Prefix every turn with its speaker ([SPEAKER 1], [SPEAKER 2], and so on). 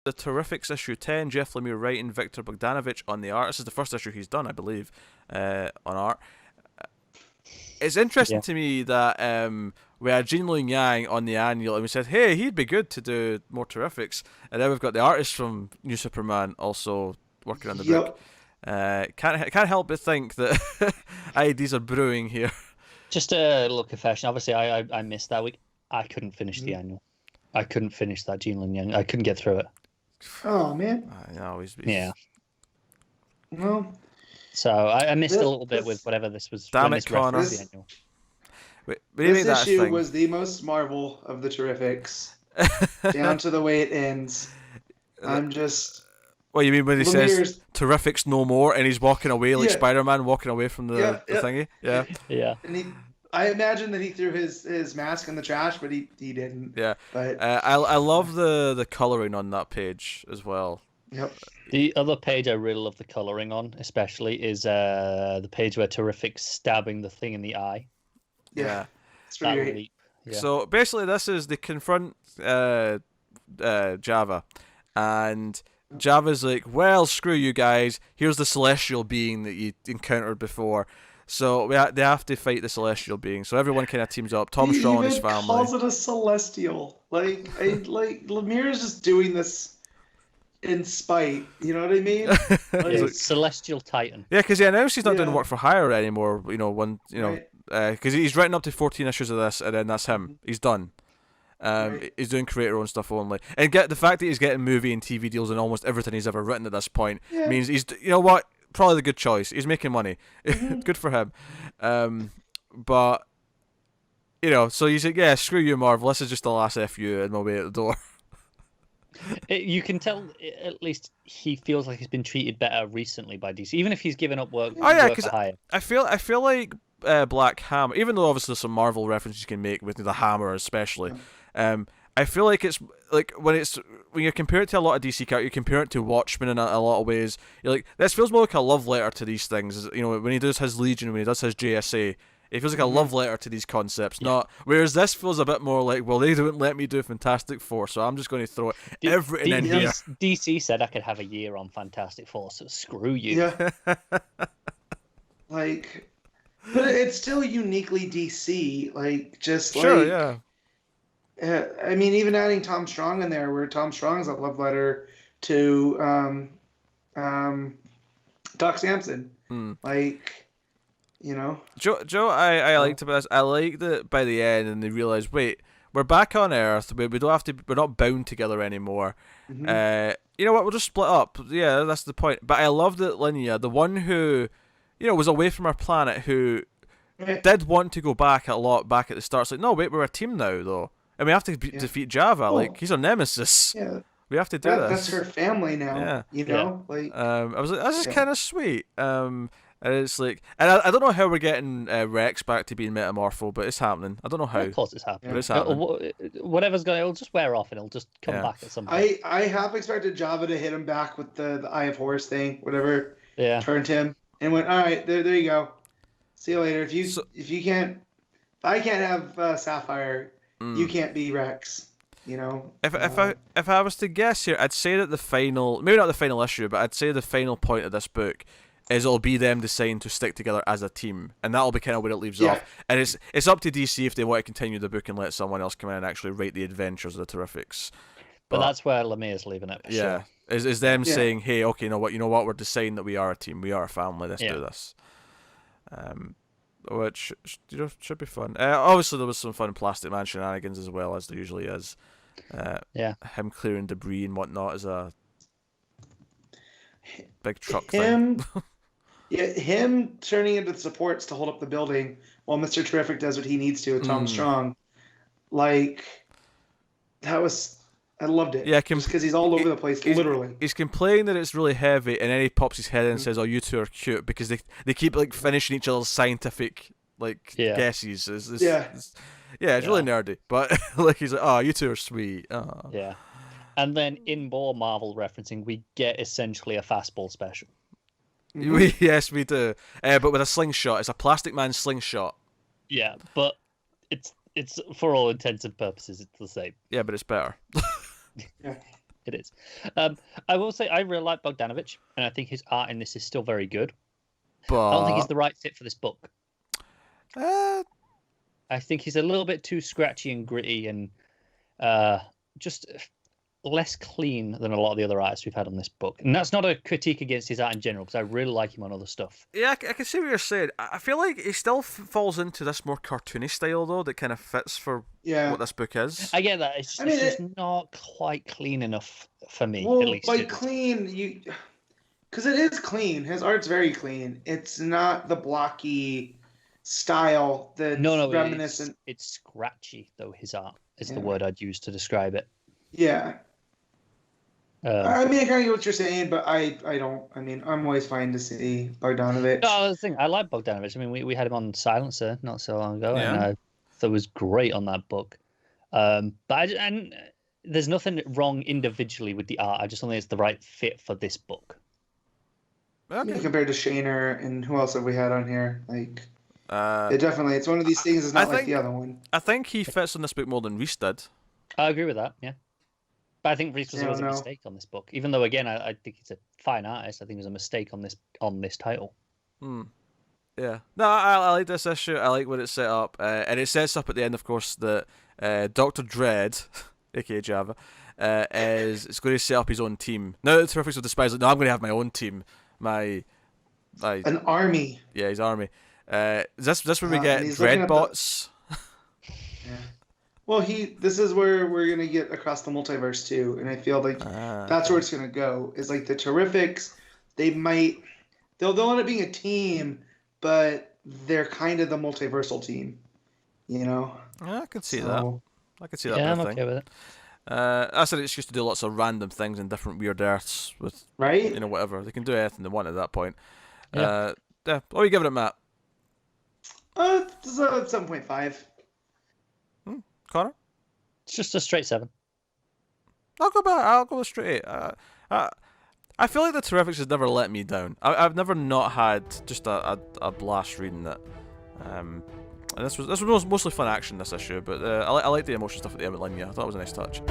[SPEAKER 1] the Terrifics issue 10, Jeff Lemire writing, Victor Bogdanovich on the art. This is the first issue he's done, I believe, on art. It's interesting
[SPEAKER 2] Yeah.
[SPEAKER 1] to me that we had Gene Luen Yang on the annual, and we said, hey, he'd be good to do more Terrifics. And then we've got the artist from New Superman also working on the book. Can't help but think that ideas are brewing here.
[SPEAKER 2] Just a little confession. Obviously, I missed that week. I couldn't finish the annual. I couldn't finish that Gene Luen Yang. I couldn't get through it.
[SPEAKER 3] Oh man.
[SPEAKER 1] I know,
[SPEAKER 2] Yeah.
[SPEAKER 3] Well,
[SPEAKER 2] so I missed a little bit with whatever this was.
[SPEAKER 1] Damn
[SPEAKER 2] when
[SPEAKER 1] it,
[SPEAKER 2] this referenced
[SPEAKER 3] Connor.
[SPEAKER 2] the annual.
[SPEAKER 3] This issue was the most Marvel of the Terrifics, down to the way it ends. I'm just.
[SPEAKER 1] What you mean when he
[SPEAKER 3] Lemire's...
[SPEAKER 1] says "Terrifics no more" and he's walking away like Spider-Man walking away from the thingy? Yeah.
[SPEAKER 2] Yeah.
[SPEAKER 3] And I imagine that he threw his mask in the trash, but he didn't.
[SPEAKER 1] Yeah.
[SPEAKER 3] But
[SPEAKER 1] I love the coloring on that page as well.
[SPEAKER 3] Yep.
[SPEAKER 2] The other page I really love the coloring on, especially, is the page where Terrific's stabbing the thing in the eye.
[SPEAKER 3] Yeah. It's pretty great.
[SPEAKER 2] Leap. Yeah.
[SPEAKER 1] So basically, this is they confront Java, and Java's like, "Well, screw you guys. Here's the celestial being that you encountered before." So they have to fight the celestial being. So everyone kind of teams up. Tom Strong and his family.
[SPEAKER 3] He calls it a celestial. Lemire's just doing this in spite. You know what I mean?
[SPEAKER 2] Celestial Titan.
[SPEAKER 1] Yeah, because he announced he's not doing work for hire anymore. Because he's written up to 14 issues of this, and then that's him. He's done. He's doing creator-owned stuff only, and get the fact that he's getting movie and TV deals and almost everything he's ever written at this point means he's, you know what, probably the good choice. He's making money. Good for him. But so he's like, yeah, screw you, Marvel. This is just the last FU and my way out the door.
[SPEAKER 2] You can tell at least he feels like he's been treated better recently by DC, even if he's given up work.
[SPEAKER 1] Because I feel like Black Hammer, even though obviously there's some Marvel references you can make with the Hammer especially, I feel like it's like when you compare it to a lot of DC characters, you compare it to Watchmen in a lot of ways. You're like, this feels more like a love letter to these things. When he does his Legion, when he does his JSA, it feels like a love letter to these concepts. Not whereas this feels a bit more like, well, they don't let me do Fantastic Four, so I'm just going to throw everything in here.
[SPEAKER 2] DC said I could have a year on Fantastic Four, so screw you.
[SPEAKER 3] Yeah. But it's still uniquely DC. I mean, even adding Tom Strong in there, where Tom Strong is a love letter to Doc Samson.
[SPEAKER 1] Joe, I liked about this. I liked that by the end, and they realized, wait, we're back on Earth. We don't have to. We're not bound together anymore. You know what? We'll just split up. Yeah, that's the point. But I love that Linnea, the one who, was away from our planet, who did want to go back a lot back at the start. It's like, no, wait, we're a team now, though, and we have to defeat Java. Like, he's our nemesis.
[SPEAKER 3] Yeah.
[SPEAKER 1] We have to do this.
[SPEAKER 3] That's her family now.
[SPEAKER 1] I was like, that's just kind of sweet. And it's like, and I don't know how we're getting Rex back to being Metamorpho, but it's happening. I don't know how.
[SPEAKER 2] Of course it's happening.
[SPEAKER 1] But it's happening.
[SPEAKER 2] Whatever's going, it'll just wear off and it'll just come back at some point.
[SPEAKER 3] I have expected Java to hit him back with the Eye of Horus thing, whatever.
[SPEAKER 2] Yeah.
[SPEAKER 3] Turned him and went, all right, there you go. See you later. If I can't have Sapphire, you can't be Rex.
[SPEAKER 1] If I was to guess here, I'd say that the final, maybe not the final issue, but I'd say the final point of this book is it'll be them deciding to stick together as a team, and that'll be kind of where it leaves off. And it's up to DC if they want to continue the book and let someone else come in and actually write the adventures of the Terrifics.
[SPEAKER 2] But that's where Lemire's leaving it.
[SPEAKER 1] Sure. Is them saying, hey, okay, you know what, we're deciding that we are a team, we are a family, let's do this. Which should be fun. Obviously, there was some fun Plastic Man shenanigans as well, as there usually is. Him clearing debris and whatnot is a big truck thing.
[SPEAKER 3] Him turning into the supports to hold up the building while Mr. Terrific does what he needs to with Tom Strong. I loved it.
[SPEAKER 1] Yeah,
[SPEAKER 3] just because he's all over the place, literally.
[SPEAKER 1] He's complaining that it's really heavy, and then he pops his head in and says, "Oh, you two are cute," because they keep finishing each other's scientific guesses. It's really nerdy, but he's like, "Oh, you two are sweet." Oh.
[SPEAKER 2] Yeah, and then in more Marvel referencing, we get essentially a fastball special.
[SPEAKER 1] Yes, we do, but with a slingshot. It's a Plastic Man slingshot.
[SPEAKER 2] Yeah, but it's for all intents and purposes, it's the same.
[SPEAKER 1] Yeah, but it's better.
[SPEAKER 2] It is. I will say I really like Bogdanovich, and I think his art in this is still very good.
[SPEAKER 1] But
[SPEAKER 2] I don't think he's the right fit for this book.
[SPEAKER 1] uh,
[SPEAKER 2] I think he's a little bit too scratchy and gritty, and just less clean than a lot of the other artists we've had on this book. And that's not a critique against his art in general, because I really like him on other stuff.
[SPEAKER 1] yeah, I can see what you're saying. I feel like he still falls into this more cartoony style, though, that kind of fits for what this book is.
[SPEAKER 2] I get that. It's just not quite clean enough for me,
[SPEAKER 3] well,
[SPEAKER 2] at least.
[SPEAKER 3] By clean, because it is clean. His art's very clean. It's not the blocky style that's reminiscent.
[SPEAKER 2] It's scratchy, though. His art is the word I'd use to describe it.
[SPEAKER 3] Yeah. I mean, I kind of get what you're saying, but I don't. I mean, I'm always fine to see Bogdanovich.
[SPEAKER 2] No, the thing, I like Bogdanovich. I mean, we had him on Silencer not so long ago, and I thought it was great on that book. But there's nothing wrong individually with the art. I just don't think it's the right fit for this book.
[SPEAKER 1] Okay.
[SPEAKER 3] Yeah, compared to Shaner and who else have we had on here? Like, it's one of these things. It's not like the other one.
[SPEAKER 1] I think he fits on this book more than Reese did.
[SPEAKER 2] I agree with that. Yeah. But I think Reese was a mistake on this book. Even though, again, I think he's a fine artist, I think it was a mistake on this title.
[SPEAKER 1] Yeah. No, I like this issue. I like what it set up. And it sets up at the end, of course, that Dr. Dread, aka Java, is going to set up his own team. Now that Terrifics of Despise, like, no, I'm going to have my own team. An
[SPEAKER 3] army.
[SPEAKER 1] Yeah, his army. Is this where we get Dreadbots?
[SPEAKER 3] Yeah. Well, this is where we're gonna get across the multiverse too, and I feel like that's where it's gonna go. Is like the Terrifics, they'll end up being a team, but they're kind of the multiversal team, you know.
[SPEAKER 1] Yeah, I can see that. I can see that.
[SPEAKER 2] Yeah, I'm okay with it.
[SPEAKER 1] I said it's just to do lots of random things and different weird earths with whatever they can do anything they want at that point. Yeah. What are you giving it, Matt?
[SPEAKER 3] It's a 7.5.
[SPEAKER 1] Connor?
[SPEAKER 2] It's just a straight 7.
[SPEAKER 1] I'll go back. I'll go straight 8. I feel like the Terrifics has never let me down. I've never not had just a blast reading it. And this was mostly fun action, this issue, but I like the emotion stuff at the end with Lemire. I thought it was a nice touch.